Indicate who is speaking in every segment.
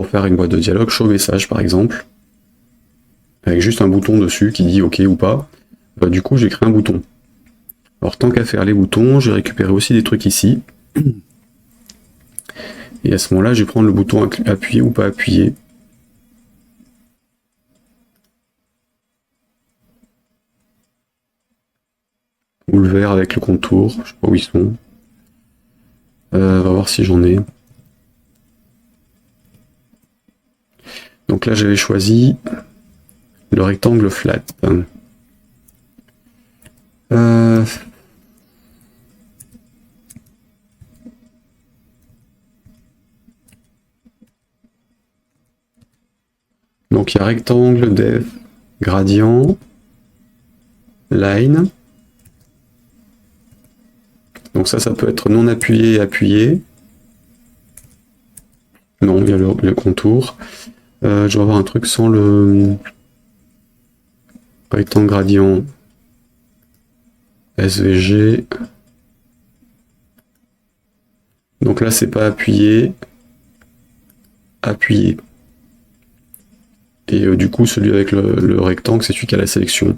Speaker 1: pour faire une boîte de dialogue show message par exemple, avec juste un bouton dessus qui dit OK ou pas. Du coup, j'ai créé un bouton. Alors tant qu'à faire les boutons, j'ai récupéré aussi des trucs ici. Et à ce moment-là, je vais prendre le bouton appuyer ou pas appuyer. Ou le vert avec le contour, je sais pas où ils sont. On va voir si j'en ai. Donc là, j'avais choisi le rectangle flat. Donc il y a rectangle, def, gradient, line. Donc ça peut être non appuyé et appuyé. Non, il y a le contour. Je vais avoir un truc sans le rectangle gradient SVG. Donc là, c'est pas appuyé, appuyé. Et du coup, celui avec le rectangle, c'est celui qui a la sélection.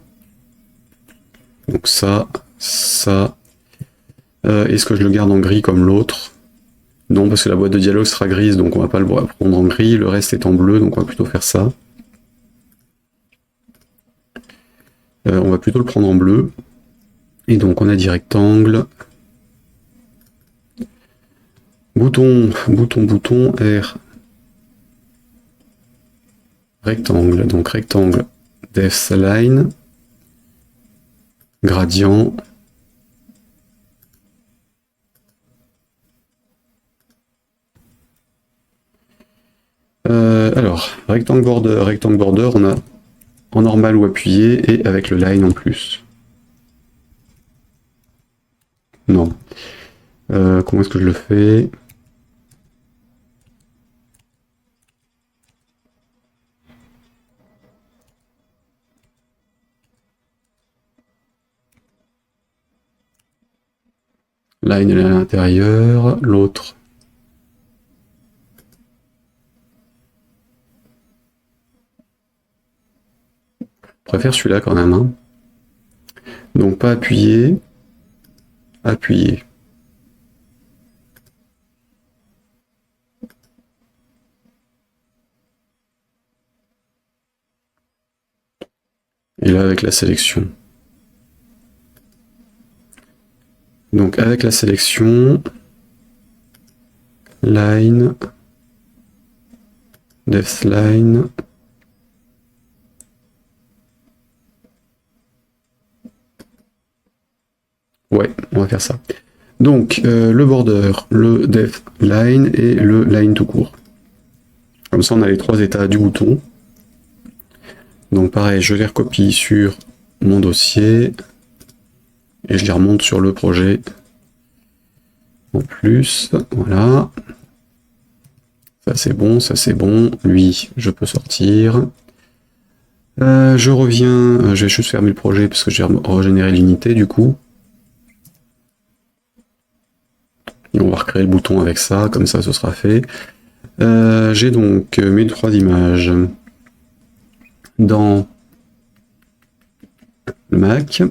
Speaker 1: Donc ça. Est-ce que je le garde en gris comme l'autre? Non, parce que la boîte de dialogue sera grise, donc on va pas le prendre en gris. Le reste est en bleu, donc on va plutôt faire ça. On va plutôt le prendre en bleu. Et donc on a dit rectangle. Bouton, R. Rectangle, donc rectangle, def line, gradient. Alors, rectangle border, on a en normal ou appuyé et avec le line en plus. Non. Comment est-ce que je le fais? Line elle est à l'intérieur, l'autre. Je préfère celui-là quand même. Hein. Donc pas appuyer, appuyer. Et là avec la sélection. Donc avec la sélection, line, depth line, ouais, on va faire ça. Donc le border, le depth line et le line tout court. Comme ça on a les trois états du bouton. Donc pareil, je les recopie sur mon dossier et je les remonte sur le projet en plus. Voilà. Ça c'est bon. Lui, je peux sortir. Je reviens, je vais juste fermer le projet parce que j'ai régénéré l'unité du coup. Et on va recréer le bouton avec ça, comme ça ce sera fait. J'ai donc mes trois images dans le Mac.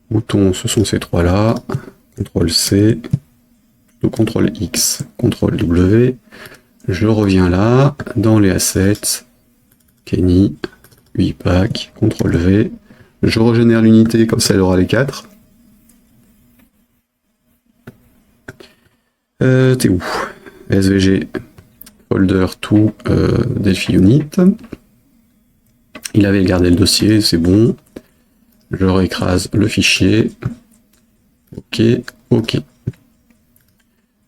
Speaker 1: Bouton, ce sont ces trois-là. CTRL-C, CTRL-X, CTRL-W. Je reviens là, dans les assets, Kenny, 8 pack, CTRL-V. Je régénère l'unité, comme ça elle aura les 4. T'es où? SVG, folder to Delphi Unit. Il avait gardé le dossier, c'est bon. Je réécrase le fichier. OK.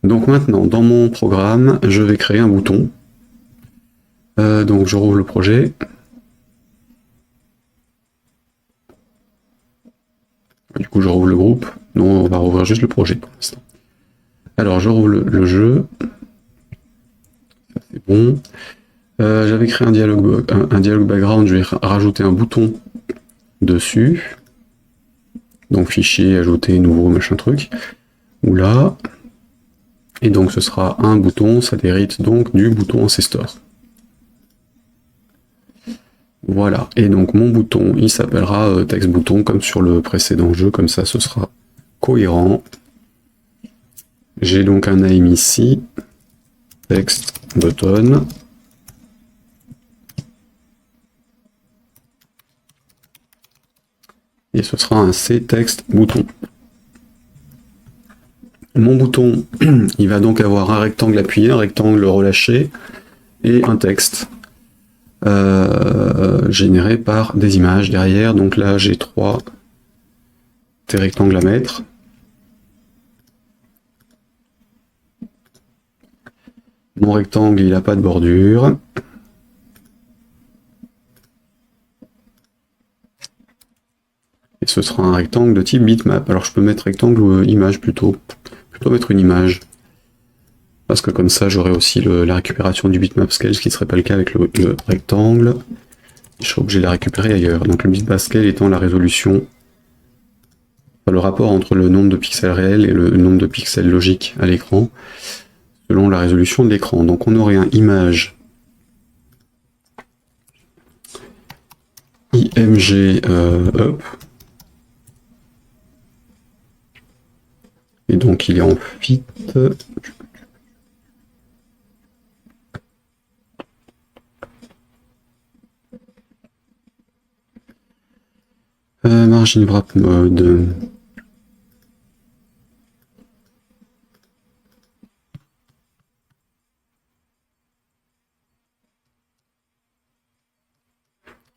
Speaker 1: Donc maintenant, dans mon programme, je vais créer un bouton. Donc je rouvre le projet. Du coup, je rouvre le groupe. Non, on va rouvrir juste le projet pour l'instant. Alors, je rouvre le jeu. Ça, c'est bon. J'avais créé un dialogue background. Je vais rajouter un bouton dessus. Donc, fichier, ajouter, nouveau, machin truc. Oula. Et donc ce sera un bouton, ça hérite donc du bouton Ancestor. Voilà, et donc mon bouton, il s'appellera text bouton comme sur le précédent jeu, comme ça ce sera cohérent. J'ai donc un name ici, text button. Et ce sera un cText bouton. Mon bouton, il va donc avoir un rectangle appuyé, un rectangle relâché et un texte généré par des images derrière. Donc là, j'ai 3 rectangles à mettre. Mon rectangle, il n'a pas de bordure. Et ce sera un rectangle de type bitmap. Alors je peux mettre rectangle ou image plutôt. Plutôt mettre une image. Parce que comme ça, j'aurai aussi la récupération du bitmap scale, ce qui ne serait pas le cas avec le rectangle. Je serai obligé de la récupérer ailleurs. Donc le bitmap scale étant la résolution, le rapport entre le nombre de pixels réels et le nombre de pixels logiques à l'écran, selon la résolution de l'écran. Donc on aurait un image img up. Et donc il est en fit. Margin wrap mode.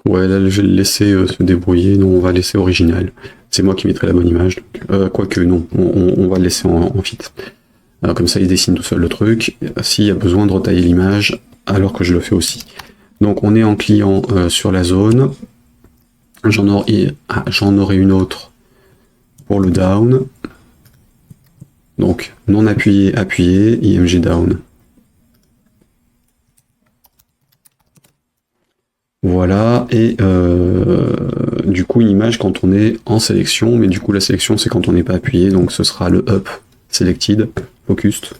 Speaker 1: Ouais, là je vais le laisser se débrouiller. Non, on va laisser original. C'est moi qui mettrai la bonne image. Quoique, non, on va le laisser en fit. Comme ça, il dessine tout seul le truc. S'il y a besoin de retailler l'image, alors que je le fais aussi. Donc on est en client sur la zone. J'en aurai une autre pour le down. Donc non appuyé, appuyé, img down. Voilà, et du coup une image quand on est en sélection, mais du coup la sélection c'est quand on n'est pas appuyé, donc ce sera le up selected, focused.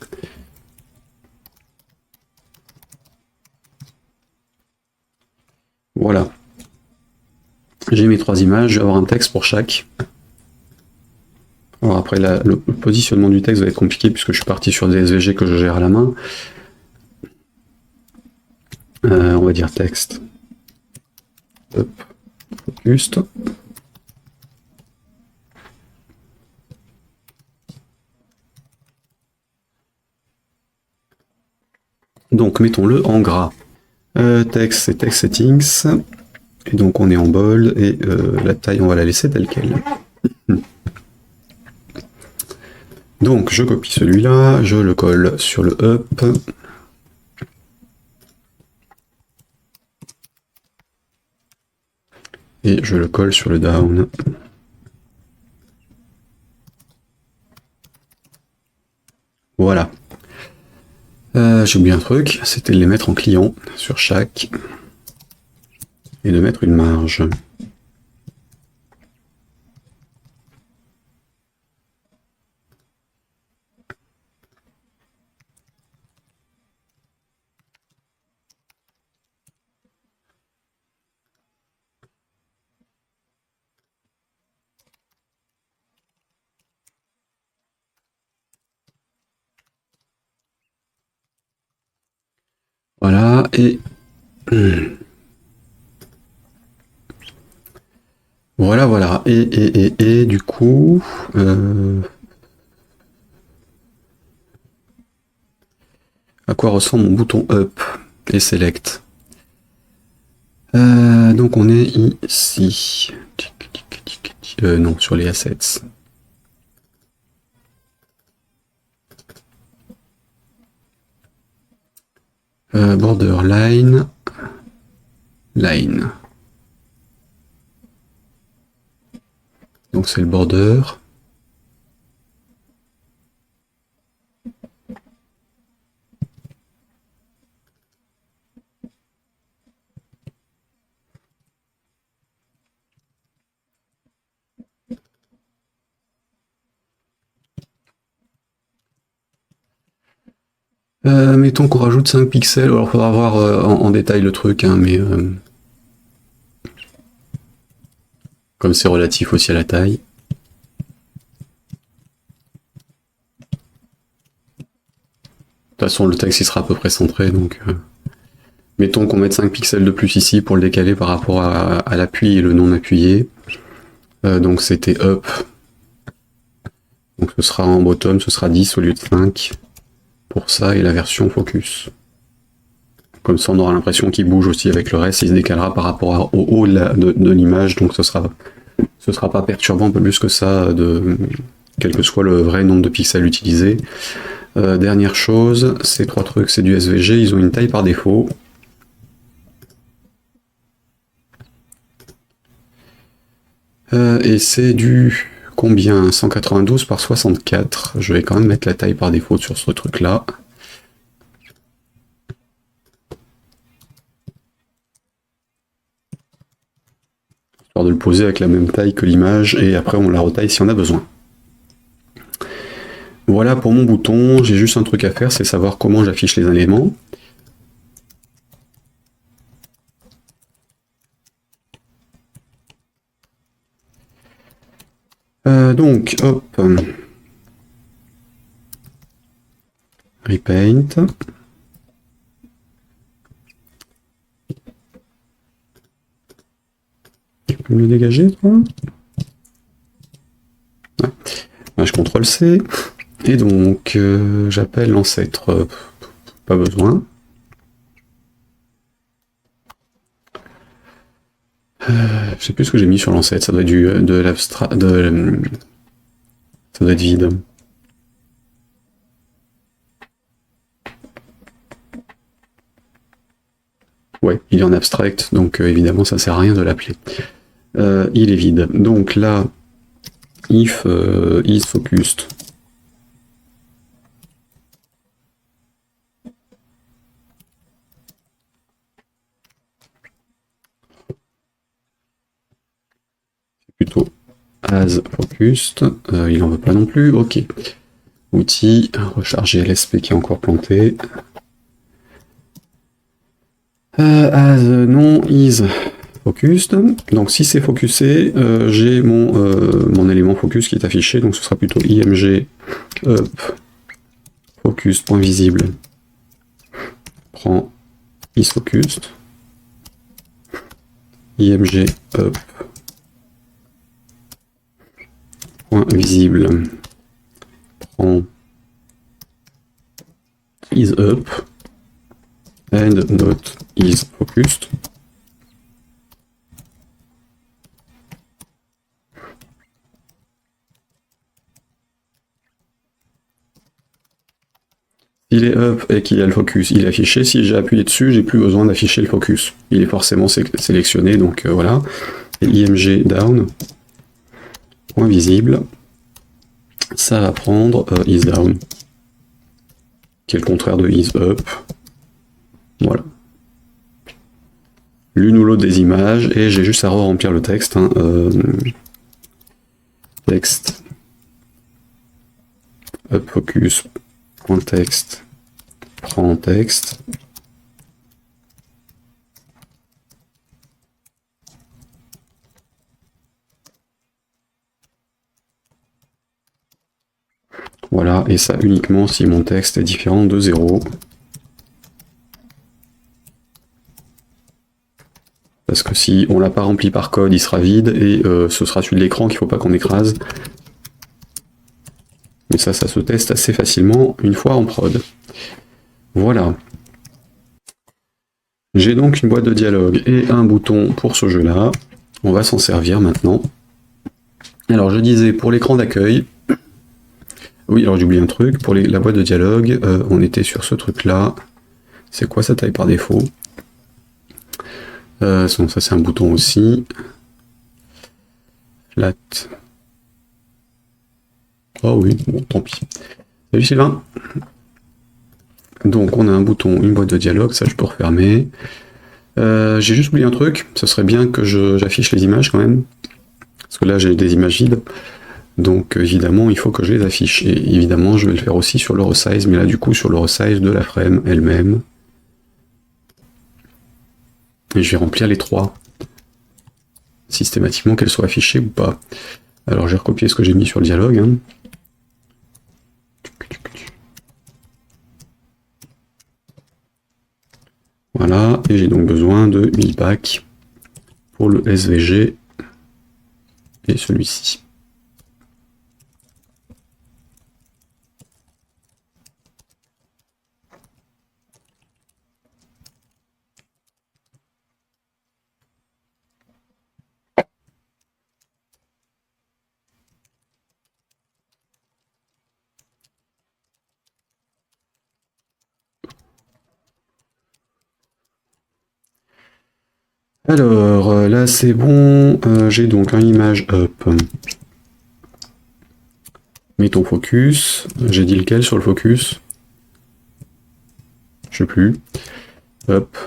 Speaker 1: Voilà. J'ai mes 3 images, je vais avoir un texte pour chaque. Alors après, le positionnement du texte va être compliqué puisque je suis parti sur des SVG que je gère à la main. On va dire texte. Up, focused. Donc mettons-le en gras. Texte, c'est text settings. Et donc on est en bold et la taille, on va la laisser telle quelle. Donc je copie celui-là, je le colle sur le up. Et je le colle sur le down. Voilà. J'ai oublié un truc, c'était de les mettre en client sur chaque. Et de mettre une marge. Voilà, et voilà. Et du coup, à quoi ressemble mon bouton up et select? Donc on est ici. Non, sur les assets. Border line. Line. Donc c'est le border. Mettons qu'on rajoute 5 pixels, alors il faudra voir en détail le truc, hein, mais comme c'est relatif aussi à la taille. De toute façon, le texte il sera à peu près centré, donc mettons qu'on mette 5 pixels de plus ici pour le décaler par rapport à l'appui et le non appuyé. Donc c'était up. Donc ce sera en bottom, ce sera 10 au lieu de 5 pour ça, et la version focus. Comme ça on aura l'impression qu'il bouge aussi avec le reste, il se décalera par rapport au haut de l'image, donc ce sera pas perturbant un peu plus que ça, quel que soit le vrai nombre de pixels utilisés. Dernière chose, ces trois trucs, c'est du SVG, ils ont une taille par défaut. Et c'est du combien? 192 par 64. Je vais quand même mettre la taille par défaut sur ce truc-là. Histoire de le poser avec la même taille que l'image, et après on la retaille si on a besoin. Voilà pour mon bouton, j'ai juste un truc à faire, c'est savoir comment j'affiche les éléments. Donc, hop. Repaint. Tu peux me le dégager, toi? Ouais. Je CTRL C. Et donc, j'appelle l'ancêtre, pas besoin. Je sais plus ce que j'ai mis sur l'ancêtre, ça doit être de l'abstrait, ça doit être vide. Ouais, il est en abstract, donc évidemment ça sert à rien de l'appeler. Il est vide. Donc là, if is focused. Plutôt as focused, il en veut pas non plus, ok. Outil, recharger LSP qui est encore planté. As non is focused, donc si c'est focusé, j'ai mon élément focus qui est affiché, donc ce sera plutôt img up focus.visible prend is focused, img up .visible prend is up and not is focused. S'il est up et qu'il y a le focus, il est affiché. Si j'ai appuyé dessus, j'ai plus besoin d'afficher le focus. Il est forcément sélectionné, donc voilà. Et img down point visible, ça va prendre is down, qui est le contraire de is up. Voilà. L'une ou l'autre des images, et j'ai juste à remplir le texte. Hein, texte up focus point texte prend texte. Voilà, et ça uniquement si mon texte est différent de 0. Parce que si on l'a pas rempli par code, il sera vide, et ce sera celui de l'écran qu'il ne faut pas qu'on écrase. Mais ça se teste assez facilement une fois en prod. Voilà. J'ai donc une boîte de dialogue et un bouton pour ce jeu-là. On va s'en servir maintenant. Alors je disais, pour l'écran d'accueil, oui, alors j'ai oublié un truc, pour la boîte de dialogue, on était sur ce truc-là. C'est quoi sa taille par défaut? Ça c'est un bouton aussi. Flat. Oh oui, bon, tant pis. Salut Sylvain. Donc on a un bouton, une boîte de dialogue, ça je peux refermer. J'ai juste oublié un truc, ce serait bien que j'affiche les images quand même. Parce que là j'ai des images vides. Donc évidemment, il faut que je les affiche. Et évidemment, je vais le faire aussi sur le resize, mais là du coup sur le resize de la frame elle-même. Et je vais remplir les trois systématiquement, qu'elles soient affichées ou pas. Alors je vais recopier ce que j'ai mis sur le dialogue. Hein. Voilà, et j'ai donc besoin de 1000 packs pour le SVG et celui-ci. Alors, là c'est bon, j'ai donc un image up. Mettons focus, j'ai dit lequel sur le focus? Je sais plus. Hop.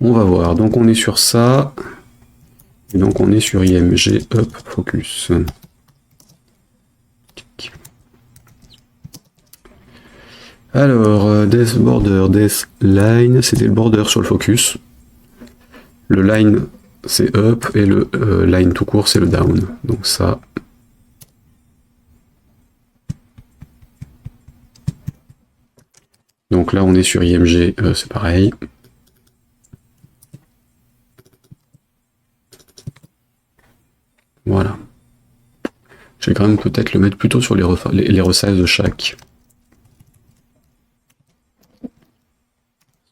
Speaker 1: On va voir, donc on est sur ça, et donc on est sur IMG up focus. Alors, death border, death line, c'était le border sur le focus. Le line c'est up et le line tout court c'est le down. Donc ça. Donc là on est sur IMG, c'est pareil. Voilà. Je vais quand même peut-être le mettre plutôt sur les resize de chaque.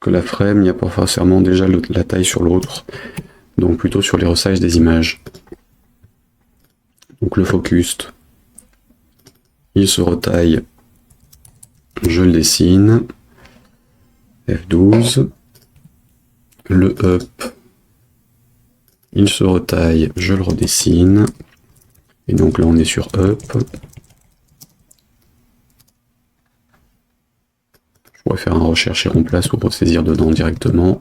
Speaker 1: Parce que la frame, il n'y a pas forcément déjà la taille sur l'autre. Donc plutôt sur les resize des images. Donc le focus, il se retaille, je le dessine. F12. Le up, il se retaille, je le redessine. Et donc là on est sur up. Je pourrais faire un recherche et remplace ou ressaisir dedans directement.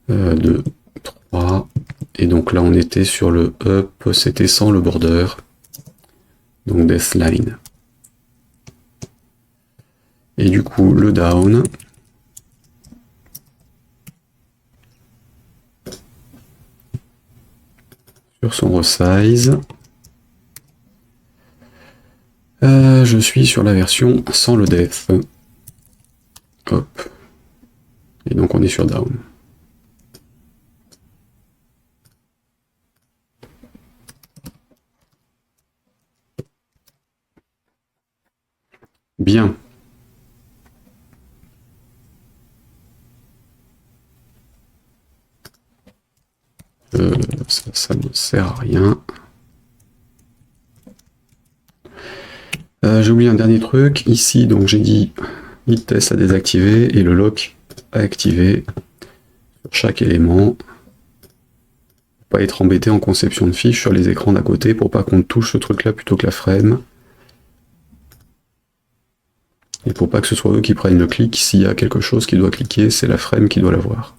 Speaker 1: 2, 3. Et donc là on était sur le up, c'était sans le border. Donc death line. Et du coup le down. Sur son resize. Je suis sur la version sans le depth. Hop. Et donc on est sur down. Bien. Ça ne sert à rien. J'ai oublié un dernier truc. Ici, donc j'ai dit hit test à désactiver et le lock à activer sur chaque élément. Pour pas être embêté en conception de fiches sur les écrans d'à côté pour pas qu'on touche ce truc là plutôt que la frame. Et pour pas que ce soit eux qui prennent le clic, s'il y a quelque chose qui doit cliquer, c'est la frame qui doit l'avoir.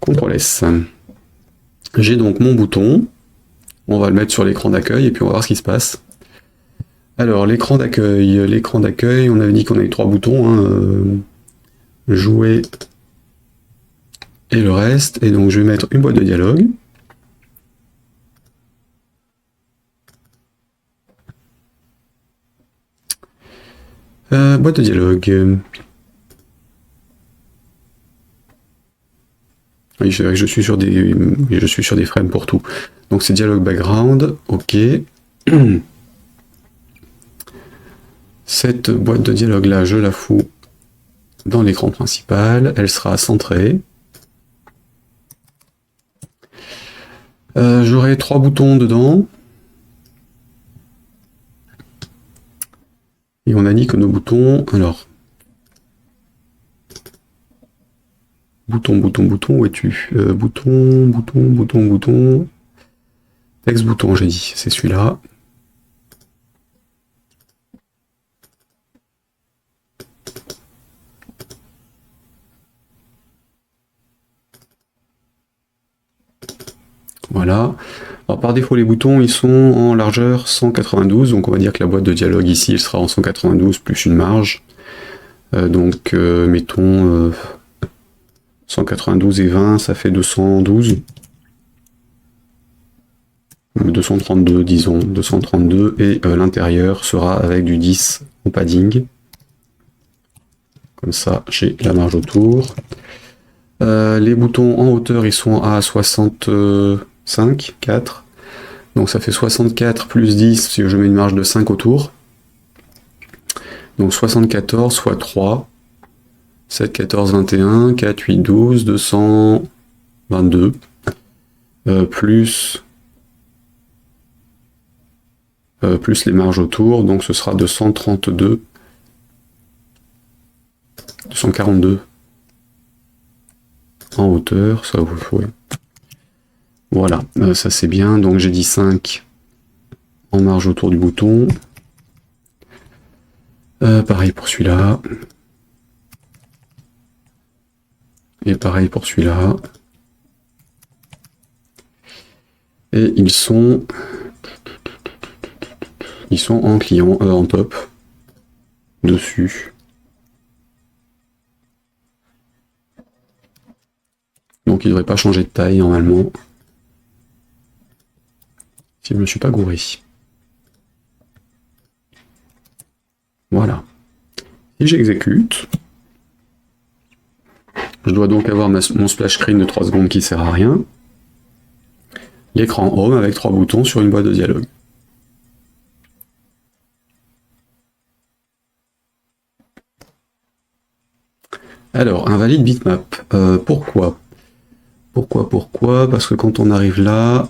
Speaker 1: CTRL S. J'ai donc mon bouton. On va le mettre sur l'écran d'accueil et puis on va voir ce qui se passe. Alors l'écran d'accueil, on avait dit qu'on avait 3 boutons, hein, jouer et le reste. Et donc je vais mettre une boîte de dialogue. Boîte de dialogue. Oui, je suis sur des frames pour tout. Donc c'est dialogue background, ok. Cette boîte de dialogue là, je la fous dans l'écran principal, elle sera centrée. J'aurai 3 boutons dedans. Et on a dit que nos boutons, alors, bouton, où es-tu? Bouton. Texte bouton, j'ai dit, c'est celui-là. Voilà. Alors par défaut, les boutons, ils sont en largeur 192, donc on va dire que la boîte de dialogue ici, elle sera en 192 plus une marge. Mettons 192 et 20, ça fait 212. 232, disons, 232, et l'intérieur sera avec du 10 au padding. Comme ça, j'ai la marge autour. Les boutons en hauteur, ils sont à 65, 4. Donc ça fait 64 plus 10 si je mets une marge de 5 autour. Donc 74 fois 3. 7, 14, 21, 4, 8, 12, 222. Plus les marges autour, donc ce sera 232. 242 en hauteur, ça vous faut. Voilà, ça c'est bien. Donc j'ai dit 5 en marge autour du bouton. Pareil pour celui-là. Et pareil pour celui-là. Et ils sont en client, en top. Dessus. Donc il ne devrait pas changer de taille normalement. Si je ne me suis pas gouré. Voilà. Si j'exécute, je dois donc avoir mon splash screen de 3 secondes qui sert à rien. L'écran Home avec 3 boutons sur une boîte de dialogue. Alors, invalide bitmap. Pourquoi ? Pourquoi ? Parce que quand on arrive là,